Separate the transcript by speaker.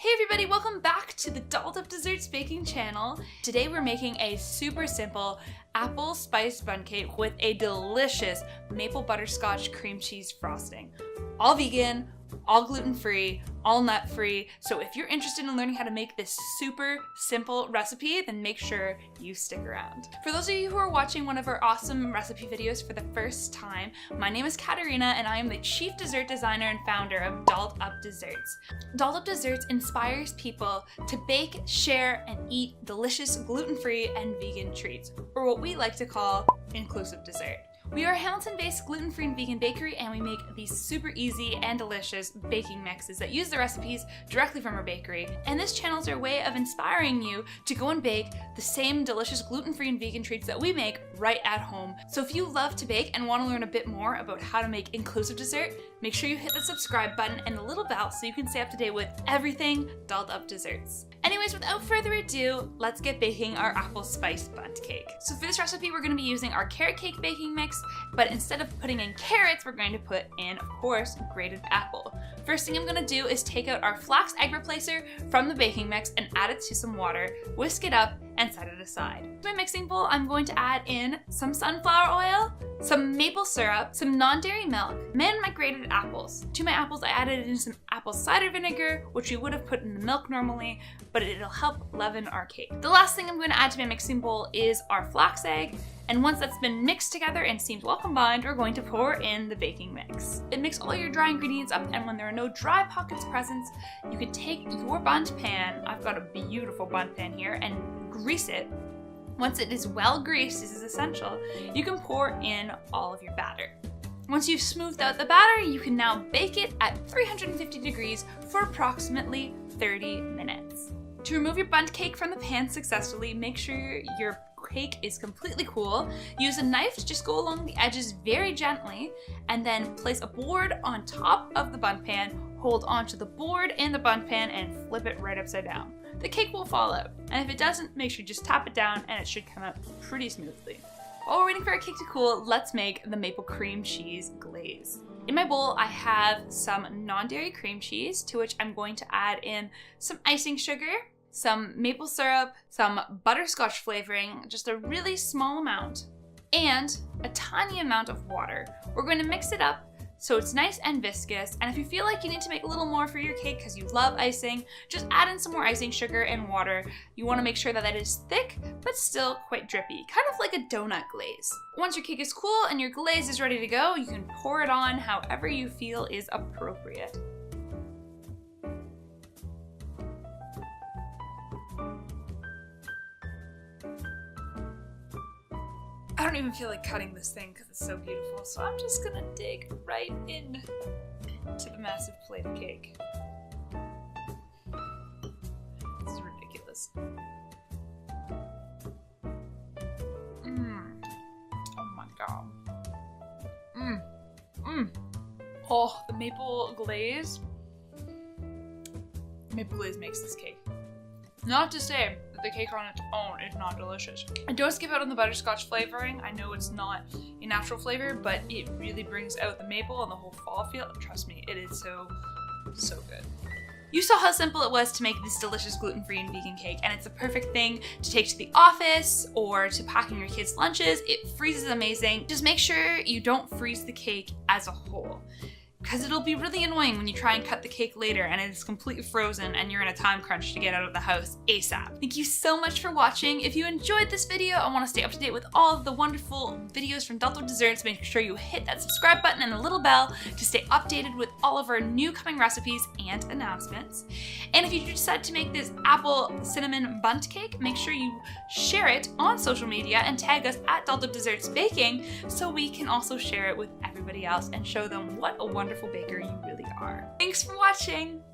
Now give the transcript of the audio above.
Speaker 1: Hey everybody, welcome back to the Dolled Up Desserts baking channel. Today we're making a super simple apple spiced bundt cake with a delicious maple butterscotch cream cheese frosting. All vegan, all gluten-free, all nut-free. So if you're interested in learning how to make this super simple recipe, then make sure you stick around. For those of you who are watching one of our awesome recipe videos for the first time, my name is Katarina and I am the Chief Dessert Designer and founder of Dolled Up Desserts. Dolled Up Desserts inspires people to bake, share, and eat delicious gluten-free and vegan treats, or what we like to call inclusive dessert. We are a Hamilton-based gluten-free and vegan bakery, and we make these super easy and delicious baking mixes that use the recipes directly from our bakery. And this channel is our way of inspiring you to go and bake the same delicious gluten-free and vegan treats that we make right at home. So if you love to bake and want to learn a bit more about how to make inclusive dessert, make sure you hit the subscribe button and the little bell so you can stay up to date with everything Dolled Up Desserts. Anyways, without further ado, let's get baking our apple spiced bundt cake. So for this recipe, we're going to be using our carrot cake baking mix, but instead of putting in carrots, we're going to put in, of course, grated apple. First thing I'm going to do is take out our flax egg replacer from the baking mix and add it to some water, whisk it up, and set it aside. To my mixing bowl, I'm going to add in some sunflower oil, some maple syrup, some non-dairy milk, and my grated apples. To my apples, I added in some apple cider vinegar, which we would have put in the milk normally, but it'll help leaven our cake. The last thing I'm going to add to my mixing bowl is our flax egg, and once that's been mixed together and seems well combined, we're going to pour in the baking mix. And mix all your dry ingredients up, and when there are no dry pockets present, you can take your bundt pan, I've got a beautiful bundt pan here, and grease it. Once it is well greased, this is essential, you can pour in all of your batter. Once you've smoothed out the batter, you can now bake it at 350 degrees for approximately 30 minutes. To remove your bundt cake from the pan successfully, make sure your cake is completely cool. Use a knife to just go along the edges very gently, and then place a board on top of the bundt pan, hold onto the board and the bundt pan, and flip it right upside down. The cake will fall out, and if it doesn't, make sure you just tap it down and it should come out pretty smoothly. While we're waiting for our cake to cool, let's make the maple cream cheese glaze. In my bowl, I have some non-dairy cream cheese, to which I'm going to add in some icing sugar, some maple syrup, some butterscotch flavoring, just a really small amount, and a tiny amount of water. We're going to mix it up so it's nice and viscous, and if you feel like you need to make a little more for your cake because you love icing, just add in some more icing sugar and water. You want to make sure that it is thick but still quite drippy, kind of like a donut glaze. Once your cake is cool and your glaze is ready to go, you can pour it on however you feel is appropriate. I don't even feel like cutting this thing because it's so beautiful, so I'm just gonna dig right in to the massive plate of cake. This is ridiculous. Oh my god. Oh, the maple glaze. Maple glaze makes this cake. Not to say that the cake on its own is not delicious. I don't skip out on the butterscotch flavoring. I know it's not a natural flavor, but it really brings out the maple and the whole fall feel. Trust me, it is so good. You saw how simple it was to make this delicious gluten-free and vegan cake, and it's a perfect thing to take to the office or to pack in your kids' lunches. It freezes amazing. Just make sure you don't freeze the cake as a whole, because it'll be really annoying when you try and cut the cake later and it's completely frozen and you're in a time crunch to get out of the house ASAP. Thank you so much for watching. If you enjoyed this video and want to stay up to date with all of the wonderful videos from Dolled Up Desserts, make sure you hit that subscribe button and the little bell to stay updated with all of our new coming recipes and announcements. And if you decide to make this apple cinnamon bundt cake, make sure you share it on social media and tag us at Dolled Up Desserts Baking so we can also share it with everybody else and show them what a wonderful baker you really are. Thanks for watching!